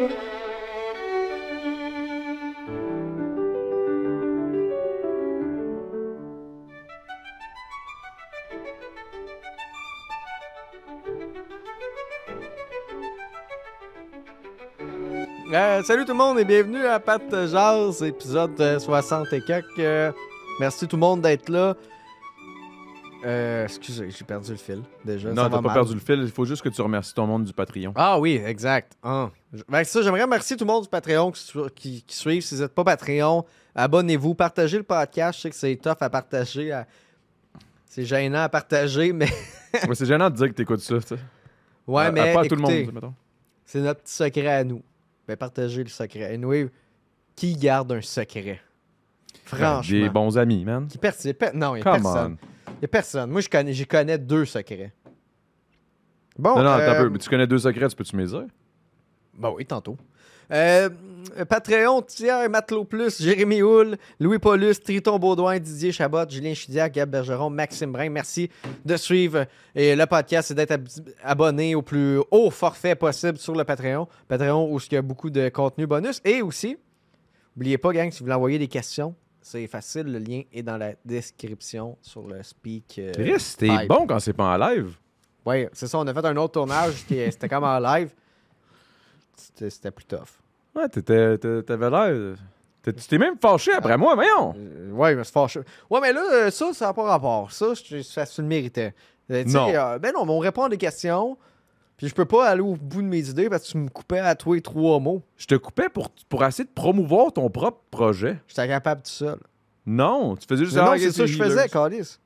Salut tout le monde et bienvenue à Pat Jazz, épisode 60 et quelques. Merci tout le monde d'être là. Excusez, j'ai perdu le fil déjà. Non, t'as pas perdu le fil, il faut juste que tu remercies ton monde du Patreon. Ah oui, exact. Ben, ça, j'aimerais remercier tout le monde du Patreon qui suivent. Si vous n'êtes pas Patreon, abonnez-vous, partagez le podcast. Je sais que c'est tough à partager. C'est gênant à partager, mais... Ouais, c'est gênant de dire que t'écoutes ça, tu sais. Ouais, mais pas à écoutez, tout le monde, mettons. C'est notre petit secret à nous. Ben, partagez le secret. Anyway, qui garde un secret? Franchement. Des bons amis, man. Non, il n'y a personne. Il n'y a personne. Moi, j'y connais 2 secrets. Bon, non, attends un peu. Mais tu connais 2 secrets, tu peux-tu me les dire? Ben oui, tantôt. Patreon, Thierry Matelot Plus, Jérémy Houle, Louis Paulus, Triton Baudouin, Didier Chabot, Julien Chidiac, Gab Bergeron, Maxime Brun. Merci de suivre le podcast et d'être abonné au plus haut forfait possible sur le Patreon. Patreon où il y a beaucoup de contenu bonus. Et aussi, n'oubliez pas, gang, si vous voulez envoyer des questions, c'est facile, le lien est dans la description sur le Speak. Chris, t'es bon quand c'est pas en live. Oui, c'est ça. On a fait un autre tournage, c'était comme en live. C'était plus tough. Ouais, t'avais l'air... Tu t'es même fâché après moi, voyons! Ouais, mais c'est fâché. Ouais, mais là, ça n'a pas rapport. Ça le méritait. Non. Ben non, mais on répond à des questions, puis je peux pas aller au bout de mes idées parce que tu me coupais à toi 3 mots. Je te coupais pour essayer de promouvoir ton propre projet. J'étais capable tout seul. Non, tu faisais juste... Non, c'est ça que je faisais, Calice.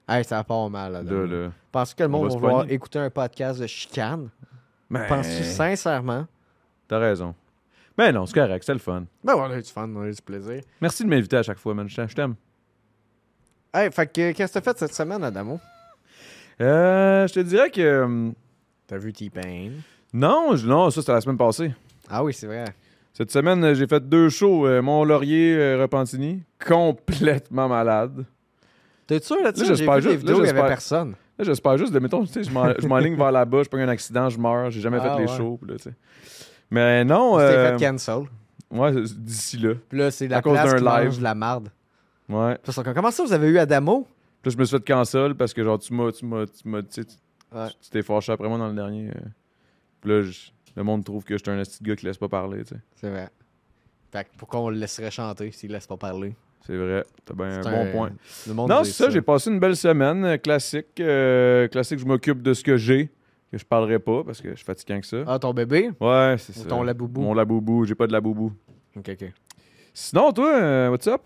Hey, ça part mal, là. Penses-tu que le monde va vouloir écouter un podcast de chicane? Ben... Penses-tu sincèrement? T'as raison. Mais non, c'est correct, c'est le fun. Ben on a eu du fun, on a eu du plaisir. Merci de m'inviter à chaque fois, man. Je t'aime. Hey, fait que qu'est-ce que t'as fait cette semaine, Adamo? Je te dirais que... T'as vu T-Pain? Non, ça c'était la semaine passée. Ah oui, c'est vrai. Cette semaine, j'ai fait 2 shows. Mont-Laurier, Repentigny. Complètement malade. T'es sûr là-dessus? Là, j'ai vu des vidéos, il n'y avait personne. Là, j'espère juste, mettons, tu sais, je m'enligne vers là-bas, je prends un accident, je meurs, j'ai jamais fait les shows. Là, tu sais. Mais non... Tu t'es fait cancel. Ouais, d'ici là. Puis là, c'est la à cause place d'un qui live. mange de la marde. Ouais. Comment ça, vous avez eu Adamo? Puis là, je me suis fait cancel parce que, genre, tu Ouais. t'es fâché après moi dans le dernier. Puis là, le monde trouve que j'étais un petit gars qui laisse pas parler, tu sais. C'est vrai. Fait que pourquoi on le laisserait chanter s'il laisse pas parler? C'est vrai, t'as bien un bon point. Non, c'est ça, j'ai passé une belle semaine, classique. Classique, je m'occupe de ce que j'ai, que je parlerai pas parce que je suis fatiguant que ça. Ah, ton bébé? Ouais, c'est ça. Ton laboubou? Mon laboubou, j'ai pas de laboubou. OK. Sinon, toi, what's up?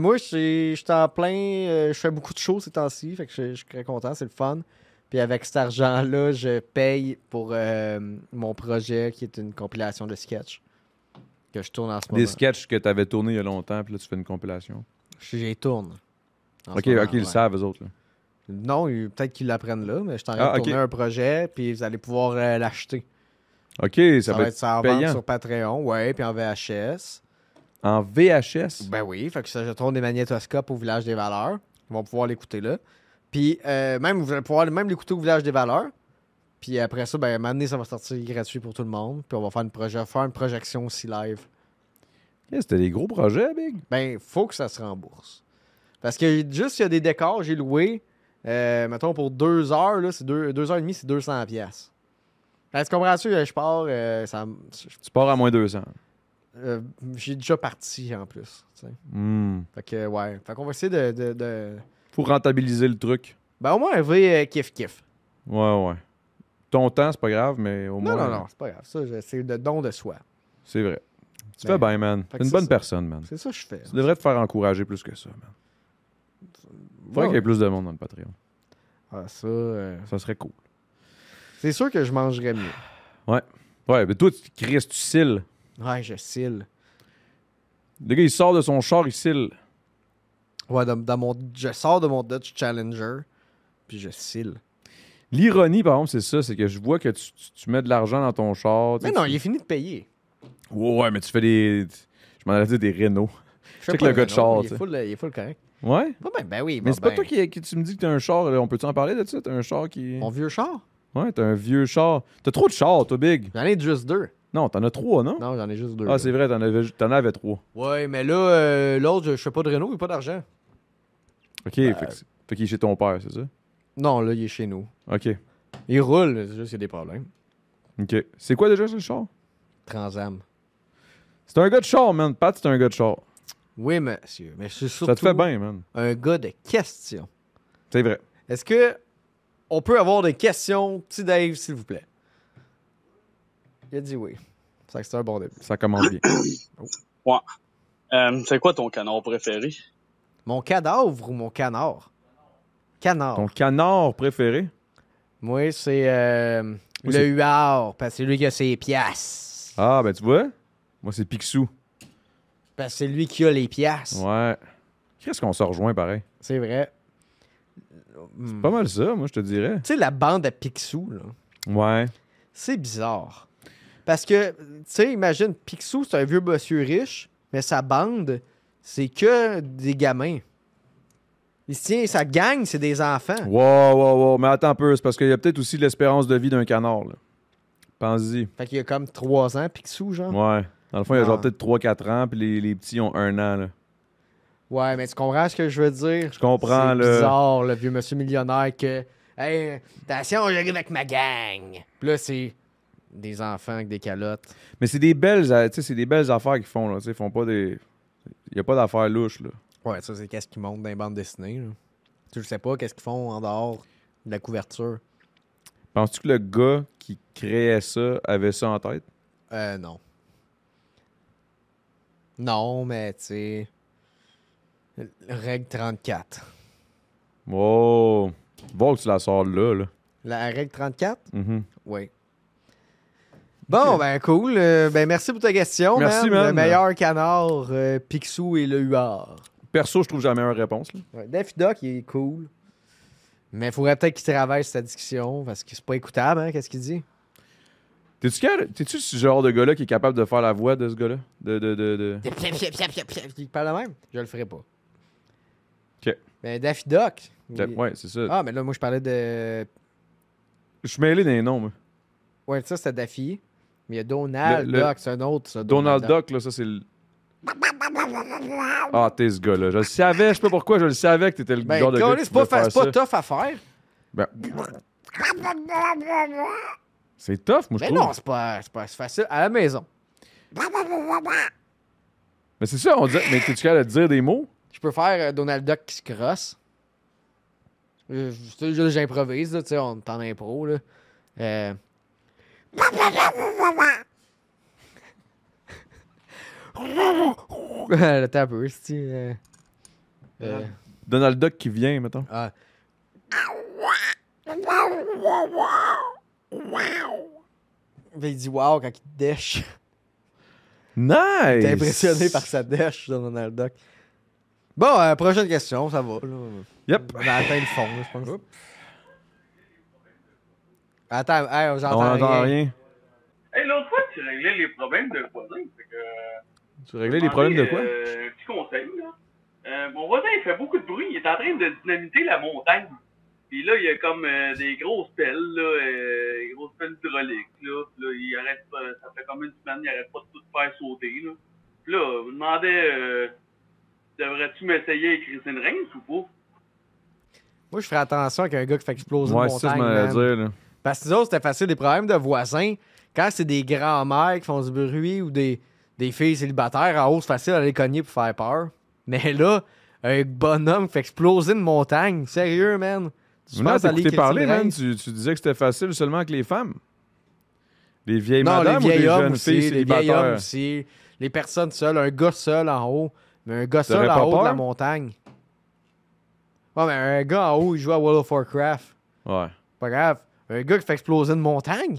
Moi, je suis en plein... je fais beaucoup de choses ces temps-ci, fait que je suis très content, c'est le fun. Puis avec cet argent-là, je paye pour mon projet qui est une compilation de sketchs que je tourne en ce moment. Des sketchs que t'avais tournés il y a longtemps, puis là, tu fais une compilation. J'y tourne. OK, ils le savent, eux autres. Là. Non, peut-être qu'ils l'apprennent là, mais je suis en train de tourner un projet, puis vous allez pouvoir l'acheter. OK, ça va être ça payant. vendre sur Patreon, ouais, puis en VHS. En VHS? Ben oui, fait que ça, je tourne des magnétoscopes au Village des Valeurs. Ils vont pouvoir l'écouter là. Puis même, vous allez pouvoir même l'écouter au Village des Valeurs. Puis après ça, ben, maintenant, ça va sortir gratuit pour tout le monde. Puis on va faire une projection aussi live. Yeah, c'était des gros projets, Big. Ben, faut que ça se rembourse. Parce que juste, il y a des décors, j'ai loué. Mettons, pour 2 heures, là, c'est 2h30, c'est 200$. Ben, tu comprends-tu? Je pars... Tu pars à moins 200. J'ai déjà parti, en plus. Fait que, ouais. Fait qu'on va essayer de... Faut rentabiliser le truc. Ben, au moins, un vrai kiff-kiff. Ouais. Ton temps, c'est pas grave, mais au moins... Non, c'est pas grave. Ça, c'est le don de soi. C'est vrai. Tu fais bien, man. T'es une bonne personne, man. C'est ça que je fais. Tu devrais te faire encourager plus que ça, man. Faudrait qu'il y ait plus de monde dans le Patreon. Ah, ça... Ça serait cool. C'est sûr que je mangerais mieux. Ouais, mais toi, tu cils. Ouais, je cille. Le gars, il sort de son char, il cille. Ouais, je sors de mon Dodge Challenger, puis je cille. L'ironie, par exemple, c'est ça, c'est que je vois que tu mets de l'argent dans ton char. Mais non, il est fini de payer. Ouais, mais tu fais des... Je m'en allais dire des Renault. Je sais que le gars de char, il est full correct. Ouais? Ben oui. Mais c'est pas toi qui tu me dis que t'as un char, là. On peut-tu en parler de ça? T'as un char qui... Mon vieux char? Ouais, t'as un vieux char. T'as trop de chars, toi, Big. J'en ai juste 2. Non, t'en as 3, non? Non, j'en ai juste 2. Ah, c'est vrai, t'en avais 3. Ouais, mais là, l'autre, je fais pas de Renault, il a pas d'argent. OK, fait qu'il est chez ton père, c'est ça? Non, là, il est chez nous. OK. Il roule, c'est juste qu'il y a des problèmes. OK. C'est quoi déjà, ce char? Transam. C'est un gars de char, man. Pat, c'est un gars de char. Oui, monsieur, mais c'est surtout Ça te fait bien, man. un gars de questions. C'est vrai. Est-ce que on peut avoir des questions, petit Dave, s'il vous plaît? Il a dit oui. C'est un bon début. Ça commence bien. Ouais. C'est quoi ton canard préféré? Mon cadavre ou mon canard? Canard. Ton canard préféré? Moi, c'est Moi, le huard, parce que c'est lui qui a ses piastres. Ah, ben tu vois? Moi, c'est Picsou. Parce que c'est lui qui a les piastres. Ouais. Qu'est-ce qu'on se rejoint, pareil? C'est vrai. Pas mal ça, moi, je te dirais. Tu sais, la bande à Picsou, là, Ouais. c'est bizarre. Parce que, tu sais, imagine, Picsou, c'est un vieux monsieur riche, mais sa bande, c'est que des gamins. Il se tient, sa gang, c'est des enfants. Wow. Mais attends un peu, c'est parce qu'il y a peut-être aussi l'espérance de vie d'un canard, là. Pense-y. Fait qu'il y a comme 3 ans, Picsou, genre. Ouais. Dans le fond, il y a Ah. genre peut-être 3-4 ans, puis les petits ont 1 an, là. Ouais, mais tu comprends ce que je veux dire? Je comprends, C'est là. bizarre, le vieux monsieur millionnaire que... Hey, attention, j'arrive avec ma gang. Puis là, c'est des enfants avec des calottes. Mais c'est des belles, tu sais, c'est des belles affaires qu'ils font, là. Tu sais, ils font pas des... Il y a pas d'affaires louches, là. Ouais, ça, c'est qu'est-ce qu'ils montrent dans les bandes dessinées. Là. Tu sais pas qu'est-ce qu'ils font en dehors de la couverture. Penses-tu que le gars qui créait ça avait ça en tête? Non. Non, mais tu sais... Règle 34. Wow! Bon que tu la sors là, là. La règle 34? Mhm. Oui. Bon, ben cool. Ben merci pour ta question, Merci, man. man. Le meilleur canard, Picsou et le huard. Perso, je trouve que j'ai la meilleure réponse, là. Ouais, Daffy Duck, il est cool. Mais il faudrait peut-être qu'il travaille sur sa discussion parce que c'est pas écoutable, hein, qu'est-ce qu'il dit? T'es-tu ce genre de gars-là qui est capable de faire la voix de ce gars-là? Il parle de même? Je le ferai pas. OK. Mais Daffy Duck. Ouais, c'est ça. Ah, mais là, moi, je parlais de. Je suis mêlé dans les noms, moi. Ouais, ça, c'était Daffy. Mais il y a Donald Le- Duck, c'est un autre, ça. Donald Duck, là, ça, c'est le... Ah, t'es ce gars-là. Je le savais, je sais pas pourquoi, je le savais que t'étais le Ben, genre de gars qui c'est pas, pouvait faire c'est pas ça. tough à faire. Ben... C'est tough, moi, je Mais trouve. non, c'est facile. À la maison. Mais c'est ça, on dit... Mais t'es-tu capable de dire des mots? Je peux faire Donald Duck qui se crosse. J'improvise, là, tu sais, on est en impro, là. Attends un peu, c'est Donald Duck qui vient, mettons. ah. Il dit wow quand il dèche. Nice! T'es impressionné par sa dèche, Donald Duck. Bon, prochaine question, ça va. Là. Yep. On a atteint le fond, là, je pense. Attends, hey, On j'entends n'entend rien. rien. Hey, l'autre fois, tu réglais les problèmes de voisins. Fait que, Tu réglais les problèmes de quoi? Un petit conseil, là. Mon voisin, il fait beaucoup de bruit. Il est en train de dynamiter la montagne. Puis là, il y a comme des grosses pelles, là, des grosses pelles hydrauliques, là. Puis là, il arrête pas, ça fait comme une semaine, il arrête pas de tout faire sauter, là. Puis là, je me demandais, devrais-tu m'essayer avec Christine Reigns ou pas? Moi, je ferais attention avec un gars qui fait exploser Ouais, une c'est ça, je montagne. m'en allais Man. dire, là. Parce que nous autres, c'était facile. Des problèmes de voisins, quand c'est des grands-mères qui font du bruit ou des filles célibataires, en haut, c'est facile d'aller cogner pour faire peur. Mais là, un bonhomme qui fait exploser une montagne, sérieux, man. Tu Non, penses aller t'écoutais parler, Christine man. Reigns? Tu disais que c'était facile seulement avec les femmes. Les vieilles Non, madames les ou les vieils hommes jeunes aussi, filles les vieils hommes célibataires? aussi, les personnes seules, un gars seul en haut, mais un gars seul T'aurais en pas haut de la peur? montagne. Ouais, mais un gars en haut, il joue à World of Warcraft. Ouais. Pas grave. Un gars qui fait exploser une montagne?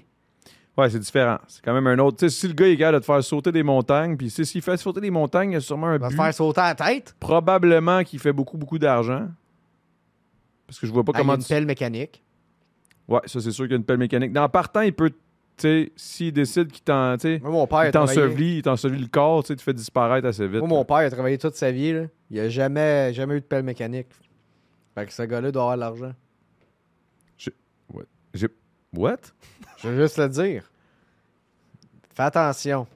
Ouais, c'est différent. C'est quand même un autre. Tu sais, si le gars est capable de te faire sauter des montagnes, puis s'il fait sauter des montagnes, il y a sûrement un Il va te but. faire sauter la tête? Probablement qu'il fait beaucoup, beaucoup d'argent. Parce que je vois pas Ah, il y a comment une pelle mécanique. Ouais, ça, c'est sûr qu'il y a une pelle mécanique. Dans partant, il peut. Tu sais, s'il décide qu'il t'en. Tu sais, Moi, mon père, il t'ensevelit le corps, tu sais, tu fais disparaître assez vite. Moi, mon père, il a travaillé toute sa vie. Là. Il a jamais eu de pelle mécanique. Fait que ce gars-là doit avoir de l'argent. What? Je veux juste le dire. Fais attention.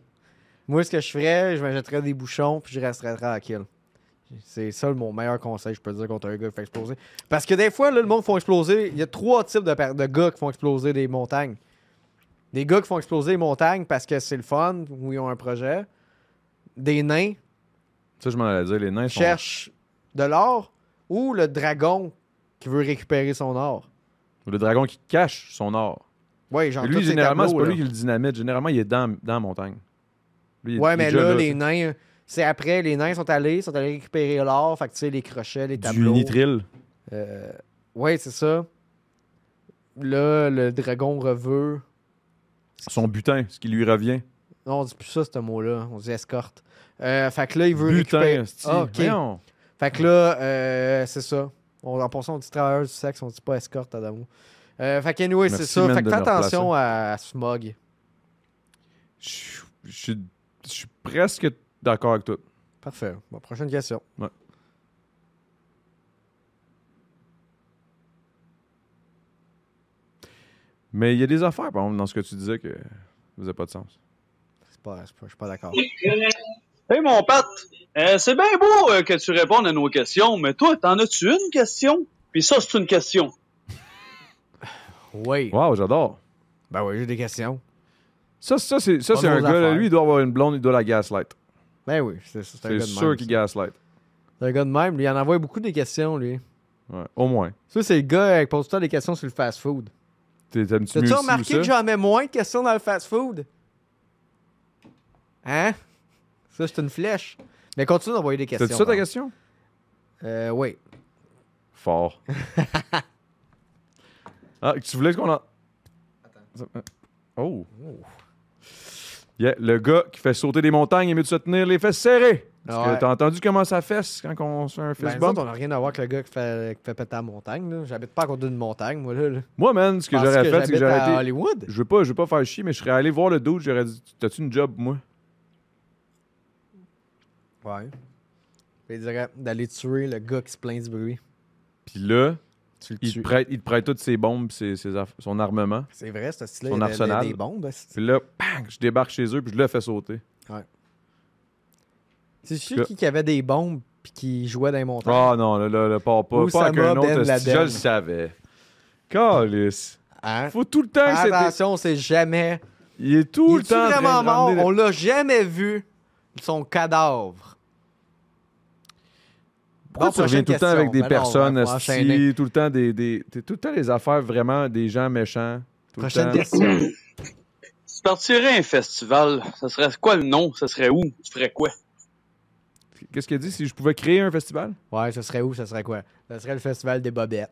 Moi, ce que je ferais, je m'achèterais des bouchons puis je resterais tranquille. C'est ça mon meilleur conseil, je peux dire, contre un gars qui fait exploser. Parce que des fois, là, le monde font exploser. Il y a 3 types de gars qui font exploser des montagnes. Des gars qui font exploser les montagnes parce que c'est le fun ou ils ont un projet. Des nains Ça, je m'en allais dire, les nains qui sont... cherchent de l'or ou le dragon qui veut récupérer son or. Le dragon qui cache son or. Ouais, genre Et tous lui, ces généralement, c'est tableaux, pas là. lui qui le dynamite. Généralement, il est dans la montagne. Lui, il Ouais, est mais déjà là, les nains, c'est après, les nains sont allés récupérer l'or, fait que tu sais, les crochets, les du tableaux. nitril. Ouais, c'est ça. Là, le dragon reveut. Son butin, ce qui lui revient. Non, on dit plus ça, ce mot-là. On dit escorte. Fait que là, il veut Butin, récupérer. esti. Ah, ok. Voyons. Fait que là, c'est ça. En passant, on dit travailleur du sexe, on dit pas escorte, Adamo. Fait que anyway, c'est Merci, ça. man, Fait que de fais me replacer. attention à Smog. Je suis presque d'accord avec toi. Parfait. Bon, prochaine question. Ouais. Mais il y a des affaires, par exemple, dans ce que tu disais que ça faisait pas de sens. Je suis pas d'accord. Hey mon Pat, c'est bien beau que tu répondes à nos questions, mais toi, t'en as-tu une question? Puis ça, c'est une question. Oui. Wow, j'adore. Ben oui, j'ai des questions. Ça, c'est Pas un nos gars, là, affaires. lui, il doit avoir une blonde, il doit la gaslight. Ben oui, c'est un C'est gars de sûr même. qu'il ça. gaslight. C'est un gars de même. Lui, il en envoie beaucoup des questions, lui. Ouais, au moins. Ça, c'est le gars qui pose tout le temps des questions sur le fast-food. T'aimes-tu mieux T'as-tu ici ou remarqué ça? que j'en mets moins de questions dans le fast-food? Hein? Ça, c'est une flèche. Mais continue d'envoyer des questions. C'était ça ta par question? exemple. Oui. Fort. Ah, tu voulais qu'on en... Oh. Yeah, le gars qui fait sauter des montagnes, il est mieux de se tenir les fesses serrées. Parce Ouais. que t'as entendu comment ça fesse quand on se fait un Ben, fist nous bump? autres, on n'a rien à voir avec le gars qui fait péter la montagne. Là. J'habite pas à côté d'une montagne, moi. Là. Moi, man, ce que Penses-tu j'aurais fait, c'est que j'habite j'aurais à été... Hollywood? Je veux pas faire chier, mais je serais allé voir le dude, j'aurais dit, t'as-tu une job, moi? Ouais. Il dirait d'aller tuer le gars qui se plaint du bruit. Puis là, Tu le il tues. te prête toutes ses bombes, son armement. C'est vrai, ce style-là. Son il y a arsenal. des bombes. c'est- Puis là, bang, je débarque chez eux, puis je le fais sauter. C'est sûr qui avait des bombes puis qui jouait dans les montagnes. Ah non, là, pas avec Oussama un autre. Ben esti, je Laden. le savais. Calice. Hein? Faut tout le temps que c'était... Attention, c'est jamais. Il est tout Il le est temps en train vraiment de mort. ramener On l'a jamais vu. Son cadavre. Pourquoi Bon, tu reviens prochaine tout le temps avec des question. Ben non, personnes, on va enchaîner. esti, tout le temps tout le temps les affaires vraiment des gens méchants. Tout le Prochaine temps. question. Si tu partirais un festival, ça serait quoi le nom? Ça serait où? Tu ferais quoi? Qu'est-ce qu'il a dit? Si je pouvais créer un festival? Ouais, ça serait où? Ça serait quoi? Ça serait le festival des bobettes.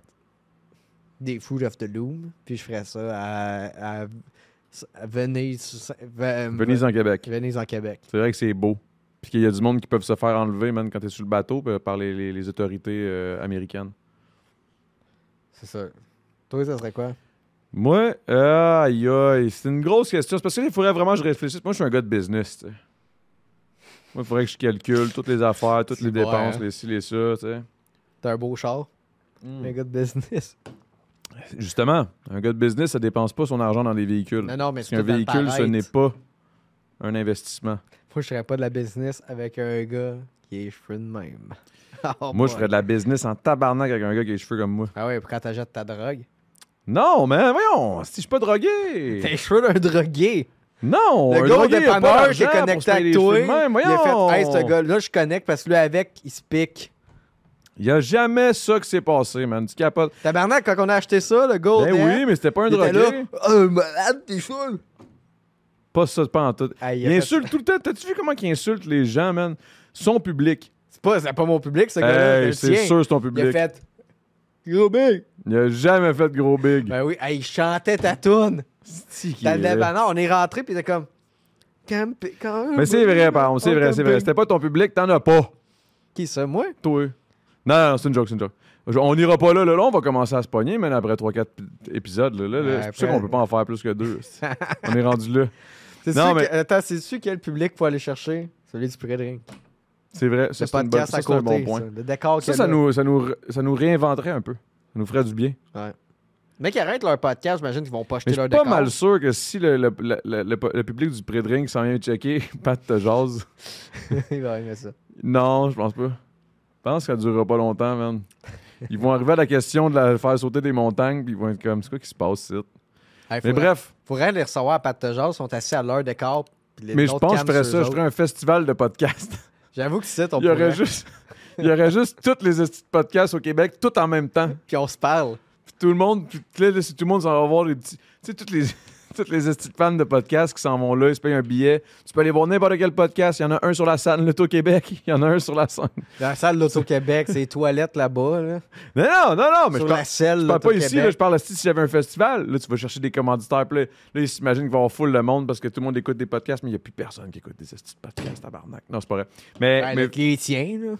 Des Food of the Loom. Puis je ferais ça à Venise. Venise en Québec. Venise en Québec. C'est vrai que c'est beau. Puis qu'il y a du monde qui peuvent se faire enlever, man, quand t'es sur le bateau par les autorités américaines. C'est ça. Toi, ça serait quoi? Moi, aïe, aïe, c'est une grosse question. C'est parce qu'il faudrait vraiment que je réfléchisse. Moi, je suis un gars de business, tu sais. Moi, il faudrait que je calcule toutes les affaires, toutes C'est les vrai, dépenses, hein? les ci, les ça, tu sais. T'as un beau char? Un gars de business. Justement, un gars de business, ça dépense pas son argent dans des véhicules. Non, mais Parce c'est qu'un tout dans le véhicule, ce paraître. n'est pas un investissement. Moi, je ferais pas de la business avec un gars qui a les cheveux de même. Oh Moi, je boy. ferais de la business en tabarnak avec un gars qui a les cheveux comme moi. Ah ouais, pour quand t'achètes ta drogue. Non, mais voyons, si je suis pas drogué. T'as les cheveux d'un drogué. Non, Le un gars au drogué, il a pas dépanneur qui est d'argent pour connecté se payer avec les toi. cheveux de même, Il a voyons. fait, hey, ce gars-là, je connecte parce que lui, avec, il se pique. Il y a jamais ça qui s'est passé, man. Tu capotes. Tabarnak, quand on a acheté ça, le gars, Ben oui, mais c'était pas un il était drogué. là. Oh, malade, tes cheveux. Pas ça, pas en tout. Hey, Il insulte tout le temps. T'as-tu vu comment il insulte les gens, man? Son public. C'est pas mon public, ce gars-là. Hey, c'est le c'est tien. sûr, c'est ton Il a public. fait. Gros big. Il a jamais fait de gros big. Ben oui, hey, il chantait ta toune. C'est-tu qui T'as est le laid? dépanneur, on est rentré, puis il était comme. Mais c'est vrai, par contre, c'est vrai, c'est vrai. C'était pas ton public, t'en as pas. Qui ça, moi? Toi. Non, c'est une joke, c'est une joke. On n'ira pas là, là, on va commencer à se pogner, mais après 3-4 épisodes, là, Ouais, c'est pour ça après- qu'on peut pas en faire plus que 2. On est rendu là. C'est Non, sûr mais- que, attends, c'est-sûr quel public faut aller chercher? Celui du pré-drink. C'est vrai, Le ça, c'est une bonne- podcast ça, à c'est un côté. bon point. Ça. Le décor Ça, qu'il y a là. ça nous réinventerait un peu. Ça nous ferait du bien. Ouais. Mais qui arrêtent leur podcast, j'imagine qu'ils vont pas Mais acheter je leur suis pas décor. mal sûr que si le public du pré-drink s'en vient checker, Pat te jase. Il va aimer ça. Non, je pense pas. Je pense que ça durera pas longtemps, man. Ils vont arriver à la question de la faire sauter des montagnes, puis ils vont être comme, c'est quoi qui se passe, ici? Hey, Mais bref, Faudrait les recevoir à Pat Tejaz, ils sont assis à l'heure d'écart. puis les mais je autres pense que je cannes ferais sur ça. eux Je autres. ferais un festival de podcasts. J'avoue que c'est ton Il y aurait juste... Il y aurait juste tous les estis de podcasts au Québec, tout en même temps. Puis on se parle. Puis tout le monde, si tout le monde s'en va voir les petits. Tu sais, toutes les estis de fans de podcasts qui s'en vont là, ils se payent un billet. Tu peux aller voir n'importe quel podcast. Il y en a un sur la scène, l'Auto-Québec. Il y en a un sur la scène. Dans la salle de l'Auto-Québec, c'est les toilettes là-bas. Là. Non, mais Sur je la selle, parle pas ici, l'Auto-Québec. là, je parle s'il y avait un festival. Là, tu vas chercher des commanditaires. Puis là, ils s'imaginent qu'il va y avoir full le monde parce que tout le monde écoute des podcasts, mais il n'y a plus personne qui écoute des estis de podcasts, tabarnak. Non, c'est pas vrai. Ben, les tiens, là.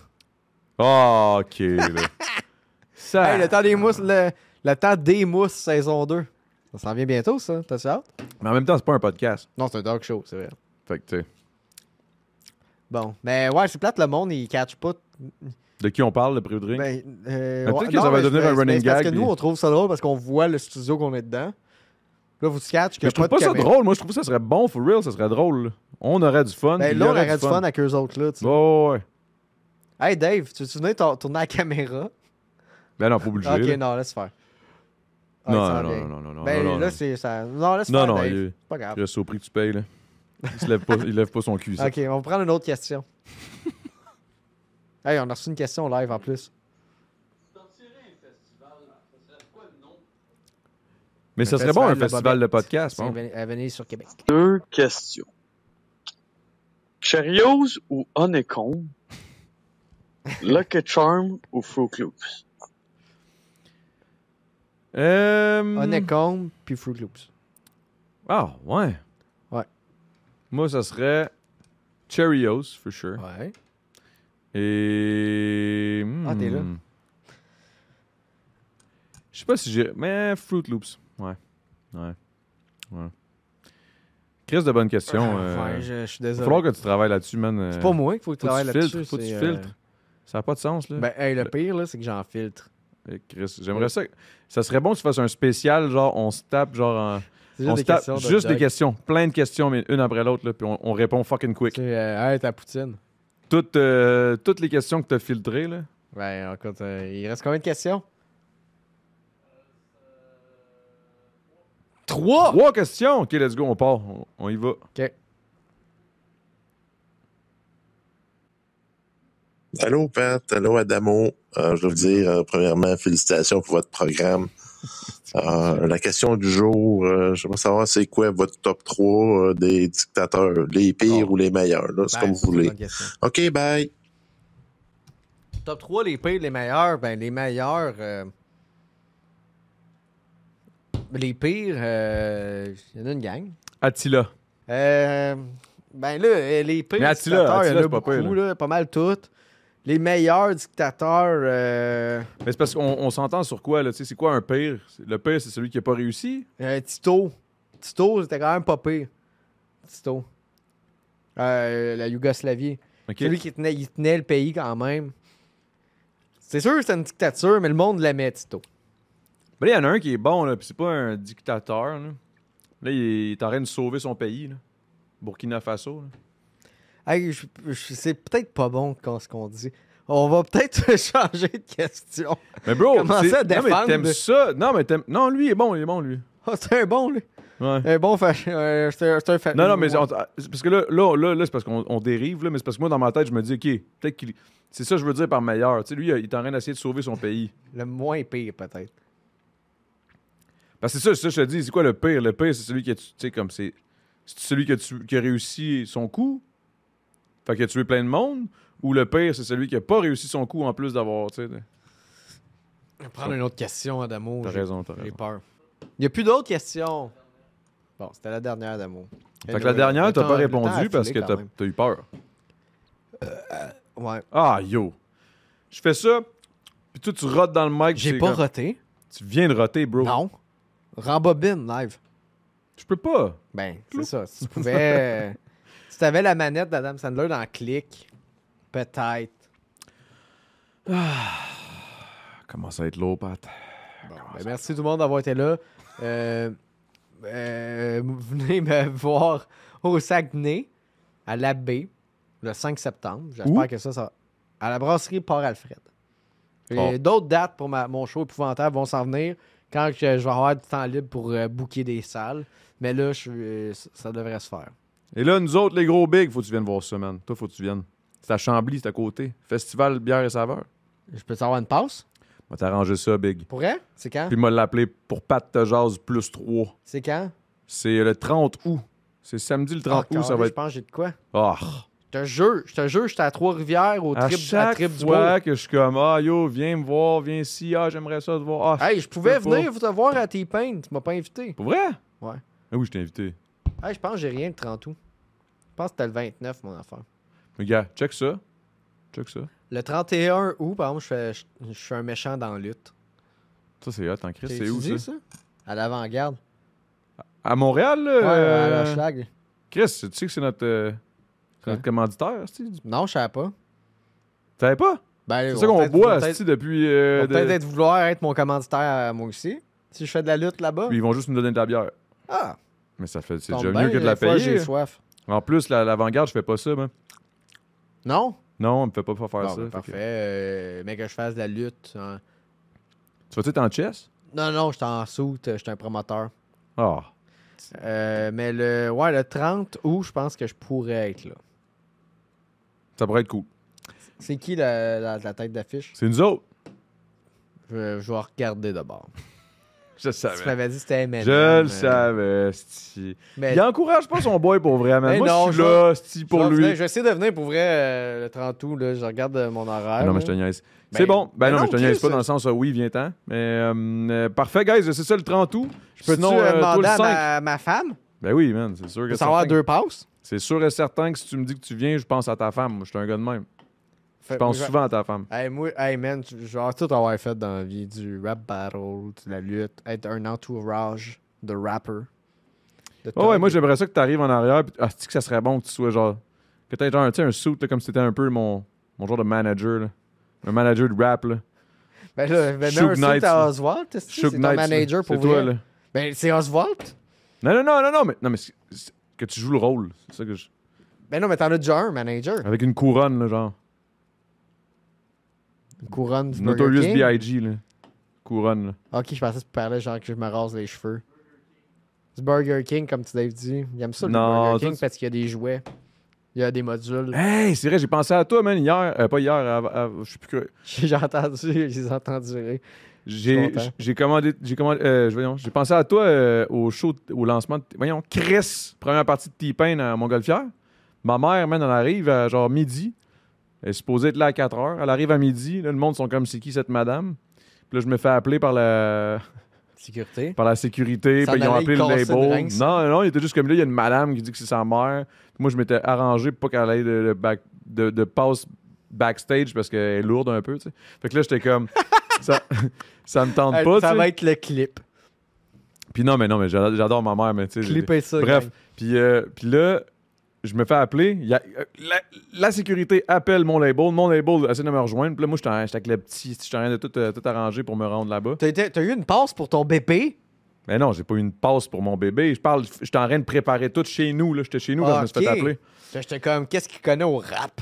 Ah, OK, là. Ça... Hey, le temps des mousses, le temps des mousses saison 2. Ça s'en vient bientôt, ça. T'as hâte? Mais en même temps, c'est pas un podcast. Non, c'est un dog show, c'est vrai. Fait que, tu sais. Bon. Mais ouais, c'est plate, le monde, il catch pas. De qui on parle, le pré-drink? Ben, peut-être que ça va devenir un running c'est parce gag, que nous, puis- on trouve ça drôle parce qu'on voit le studio qu'on est dedans. Là, vous catch que Mais je trouve pas ça caméra. drôle. Moi, je trouve que ça serait bon, for real. Ça serait drôle. Là. On aurait du fun. Ben il y là, on aurait aurait du fun avec eux autres, là. Tu sais. Ouais. Hey, Dave, tu veux venir tourner la caméra? Ben non, pas obligé. Ok, là. non, laisse faire. Ah, Non, il s'en non, vient. non, non, non, Ben non, là, non. c'est ça. Non, laisse Non, faire, non, Dave. il C'est pas grave. reste au prix que tu payes. Là. Il lève pas son cul. Ça. Ok, on va prendre une autre question. Hey, on a reçu une question live en plus. Mais ça serait bon un festival de podcast. C'est Bon. à venir sur Québec. 2 questions. Cheerios ou Honeycomb? Lucky Charm ou Fruit Loops? Honeycomb puis Fruit Loops. Ah, ouais. Ouais. Moi, ça serait Cheerios, for sure. Ouais. Et... Ah, t'es là. Je sais pas si j'ai... Mais Fruit Loops. Ouais. Chris, de bonnes questions. Ouais, je suis Il va désolé. falloir que tu travailles là-dessus, man. C'est pas moi qu'il faut que tu travailles là-dessus. Faut que tu c'est, filtres. Ça n'a pas de sens, là. Ben, hey, le pire, là, c'est que j'en filtre. Chris, j'aimerais ça. Ça serait bon que tu fasses un spécial, genre, on se tape, genre... C'est On juste se des tape questions. de juste des Doc. questions. Plein de questions, mais une après l'autre, là, puis on répond fucking quick. C'est, hey, ta poutine. Toutes les questions que tu as filtrées, là. Ben, écoute, il reste combien de questions? 3! 3 questions! OK, let's go, on part. On y va. OK. Allô, Pat. Allô, Adamo. Je veux vous dire, premièrement, félicitations pour votre programme. La question du jour, j'aimerais savoir c'est quoi votre top 3 des dictateurs, les pires ou les meilleurs. Là, c'est Ben, comme vous voulez. une bonne question. OK, bye. Top 3, les pires, les meilleurs. Ben, les meilleurs. Les pires, il y en a une gang. Attila. Ben là, les pires Mais Attila, dictateurs, il y en c'est a pas beaucoup, pire, là, pas mal toutes. Les meilleurs dictateurs, Mais c'est parce qu'on s'entend sur quoi, là? Tu sais, c'est quoi un pire? Le pire, c'est celui qui n'a pas réussi? Tito. Tito, c'était quand même pas pire. Tito. La Yougoslavie. OK. Celui qui il tenait le pays quand même. C'est sûr que c'était une dictature, mais le monde l'aimait, Tito. Ben là, il y en a un qui est bon, là, puis c'est pas un dictateur, là. Là, il est en train de sauver son pays, là. Burkina Faso, là. Hey, c'est peut-être pas bon ce qu'on dit. On va peut-être changer de question. Mais bro, Commencer à non, mais défendre. t'aimes ça? Non, mais t'aimes... Non, lui, il est bon, lui. Ah, c'est un bon, lui. Ouais. Un bon c'est un fa- Non, mais Ouais. c'est parce que là c'est parce qu'on dérive, là, mais c'est parce que moi, dans ma tête, je me dis, OK, peut-être qu'il... C'est ça que je veux dire par meilleur. Tu sais, lui, il est en train d'essayer de sauver son pays. Le moins pire, peut-être. Parce que c'est ça, je te dis, c'est quoi le pire? Le pire, c'est celui qui a, tu sais, comme c'est celui qui a réussi son coup, fait qu'il a tué plein de monde, ou le pire, c'est celui qui a pas réussi son coup en plus d'avoir, tu sais... On va prendre une autre question, Adamo. T'as raison. J'ai peur. Il n'y a plus d'autres questions. Bon, c'était la dernière, Adamo. Fait que la dernière, t'as pas répondu parce que t'as eu peur. Ouais. Ah, yo! Je fais ça, puis toi, tu rotes dans le mic. J'ai c'est pas comme- roté. Tu viens de roter, bro. Non. Rembobine live. Je peux pas. Ben, c'est ça. Si tu pouvais. Si t'avais la manette d'Adam Sandler dans Click, peut-être. Comment ça va être lourd, Pat? Bon, ben, merci tout le monde d'avoir été là. Venez me voir au Saguenay, à l'Abbé, le 5 septembre. J'espère Où? que ça... À la brasserie Port-Alfred. Et Oh. d'autres dates pour mon show épouvantable vont s'en venir quand je vais avoir du temps libre pour booker des salles. Mais là, ça devrait se faire. Et là, nous autres, les gros bigs, faut que tu viennes voir ça, man. Toi, faut que tu viennes. C'est à Chambly, c'est à côté. Festival Bière et Saveur. Je peux t'avoir une passe? On va t'arranger ça, big. Pour vrai? C'est quand? Puis, il m'a l'appelé pour Pat de Jazz plus 3. C'est quand? C'est le 30 août. C'est samedi le 30 août, ça va Je être. pense que j'ai de quoi. Ah! Je te jure, j'étais à Trois-Rivières au À trip, chaque trip du fois beau. que je suis comme, ah yo, viens me voir, viens ici, ah j'aimerais ça te voir. Ah, Hey, je pouvais peux pas. venir te voir à T-Pain, tu m'as pas invité. Pour vrai? Ouais. Ah oui, je t'ai invité. Hey, je pense que j'ai rien le 30 août. Je pense que c'était le 29, mon affaire. Mais gars, check ça. Check ça. Le 31 août, par exemple, je suis un méchant dans la lutte. Ça, c'est hot en Chris. C'est Tu où dis ça? À l'avant-garde. À Montréal, là? Ouais, à la Schlag. Chris, tu sais que c'est notre commanditaire, c'est-tu? Tu Non, je savais pas. savais pas? Ben, C'est ça qu'on boit, c'est depuis. Peut-être vouloir être mon commanditaire à moi aussi. Si je fais de la lutte là-bas. Puis ils vont juste nous donner de la bière. Ah, Mais ça fait, c'est tombe déjà bien, mieux que de la des fois, payer. j'ai soif. En plus, l'avant-garde, je fais pas ça, man. Non? Non, on me fait pas faire Bon, ça. ben, fait parfait. que- Mais que je fasse de la lutte. Hein. Tu vas-tu être en chess? Non, j'étais en soute, j'étais un promoteur. Ah. Mais le 30 août, je pense que je pourrais être là. Ça pourrait être cool. C'est qui la tête d'affiche? C'est nous autres. Je vais regarder d'abord. Je Tu savais. m'avais dit que c'était Eminem. Je le savais, c'ti. Mais Il encourage pas son boy pour vrai, man. Mais Moi, non, je suis là, c'ti, je pour vais lui. venir- je vais essayer de venir pour vrai le 30 août. Là, je regarde mon horaire. Non, mais je te là. niaise. Ben- C'est bon. Ben ben non, non, mais je te niaise Chris, pas dans le sens, oui, viens-t'en. Mais parfait, guys, c'est ça le 30 août. Peux-tu Sinon, toi, demander le à 5. ma femme? Ben oui, man, c'est sûr que Peut savoir certain. 2 passes? C'est sûr et certain que si tu me dis que tu viens, je pense à ta femme. Moi, je suis un gars de même. Je pense souvent à ta femme. Hey man, je vais tout avoir fait dans la vie. Du rap battle, de la lutte, être un entourage de rapper. de Oh, ouais, thug. moi, j'aimerais ça que tu arrives en arrière. Pis, que ça serait bon que tu sois genre. Que tu aies genre un suit, là, comme si t'étais un peu mon genre de manager. Là. Un manager de rap. Là. Ben là, ben, mets Suge un Knight, suit à Oswald, c'est Suge ton Knight, manager pour c'est toi, vrai. là. Ben, c'est Oswald? Non, mais que tu joues le rôle. C'est ça que je. Ben non, mais t'en as déjà un manager. Avec une couronne, là, genre. Une couronne du Burger Notorious King. B.I.G., là. Couronne, là. Ok, je pensais que tu parlais genre que je me rase les cheveux. Du Burger King, comme tu l'as dit. Il aime ça, le Non, Burger toi, King, parce qu'il y a des jouets. Il y a des modules. Hey, c'est vrai, j'ai pensé à toi, man, hier. Pas hier, je sais plus que. J'ai entendu, je les ai entendus. J'ai content. j'ai pensé à toi au show, au lancement de, voyons, Chris, première partie de T-Pain à Montgolfière. Ma mère, man, elle arrive à genre midi. Elle est supposée être là à 4 heures. Elle arrive à midi. Là, le monde sont comme, c'est qui cette madame? Puis là, je me fais appeler par la sécurité. Ça Puis ils ont allait appelé y le casser le label. rein, ça. Non, il était juste comme là, il y a une madame qui dit que c'est sa mère. Puis moi, je m'étais arrangé pour pas qu'elle ait de passe backstage parce qu'elle est lourde un peu, tu sais. Fait que là, j'étais comme, ça me tente pas, tu Ça sais. va être le clip. Puis non, mais j'adore ma mère, mais tu sais. Clipper ça. Bref, gang. puis là, je me fais appeler. La sécurité appelle mon label. Mon label essaie de me rejoindre. Puis là, moi, j'étais avec le petit. J'étais en train de tout arranger pour me rendre là-bas. T'as eu une passe pour ton BP? Mais non, j'ai pas eu une passe pour mon bébé. J'étais en train de préparer tout chez nous. Là. J'étais chez nous quand je me suis fait Ok. appeler. J'étais comme, qu'est-ce qu'il connaît au rap?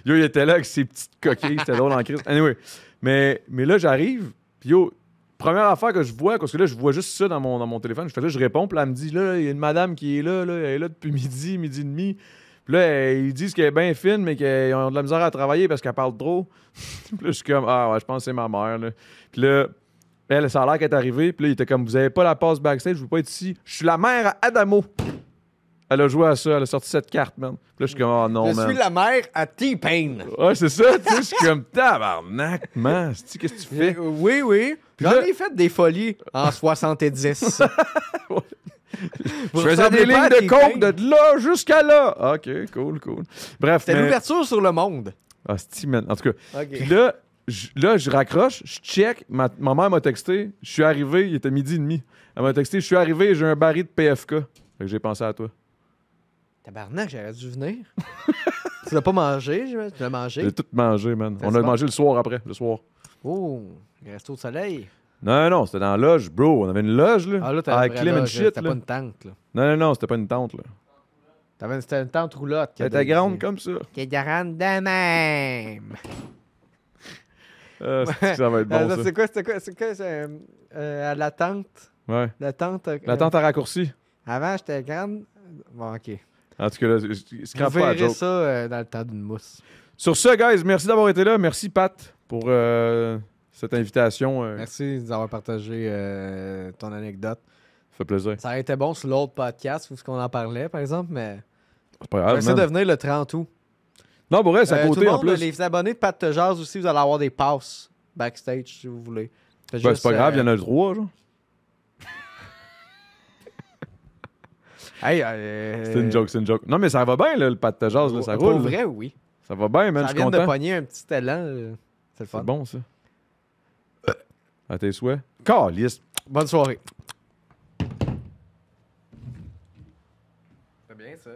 Yo, il était là avec ses petites coquilles. C'était drôle en crise. Anyway. Mais là, j'arrive. Puis yo, première affaire que je vois, parce que là, je vois juste ça dans mon téléphone. Je fais là, je réponds. Puis là, elle me dit, là, il y a une madame qui est là. Elle est là depuis midi et demi. Puis là, ils disent qu'elle est bien fine, mais qu'ils ont de la misère à travailler parce qu'elle parle trop. Puis là, je suis comme, ah ouais, je pense que c'est ma mère. Là. Puis là, elle, ça a l'air qu'elle est arrivée. Puis là, il était comme, vous avez pas la passe backstage, je veux pas être ici. Je suis la mère à Adamo. Elle a joué à ça, elle a sorti cette carte, man. Puis là, je suis comme, oh non, Je man. suis la mère à T-Pain. Ouais, c'est ça, tu sais, je suis comme tabarnak, man. Qu'est-ce que tu fais? Oui. Puis J'en là- ai fait des folies en 70. Je faisais des lignes de coke de là jusqu'à là. OK, cool. Bref, C'était mais... l'ouverture sur le monde. Ah, c'est man. En tout cas, OK. puis là, je raccroche, je check. Ma mère m'a texté. Je suis arrivé, il était midi et demi. Elle m'a texté, je suis arrivé, j'ai un baril de PFK. Fait que j'ai pensé à toi. Tabarnak, j'aurais dû venir. Tu l'as pas mangé, tu l'as mangé? J'ai tout mangé, man. Ça, On c'est a bon. mangé le soir après, le soir. Oh, le resto au soleil. Non, c'était dans la loge, bro. On avait une loge, là. Ah là, t'avais Ah, une vraie clim and loge, shit, c'était là. pas une tente, là. Non, c'était pas une tente, là. C'était une tente roulotte. Elle était grande comme ça. Qui est grande de même. Ah, c'est que ça va être bon, ça. C'est quoi, la tente? Ouais. La tente... La tente à raccourci. Avant, j'étais grande... Bon, OK. En tout cas, là, Vous scrape pas la verrez joke. ça dans le temps d'une mousse. Sur ce, guys, merci d'avoir été là. Merci, Pat, pour cette invitation. Merci d'avoir partagé ton anecdote. Ça fait plaisir. Ça aurait été bon sur l'autre podcast où on en parlait, par exemple, mais... C'est pas On va grave, essayer man. de venir le 30 août. Non, pour vrai, c'est à tout côté, le en monde, plus. les abonnés de Pat Te Jase aussi, vous allez avoir des passes backstage, si vous voulez. Ben, c'est pas grave, il y en a 3, genre. Hey, C'est une joke. Non, mais ça va bien, là, le Pat de jazz, là, ça Pour roule. vrai, oui. Ça va bien, man, Ça je suis vient de content. pogner un petit talent. C'est le fun. C'est bon, ça. À tes souhaits. Caliste. Bonne soirée. C'est bien, ça.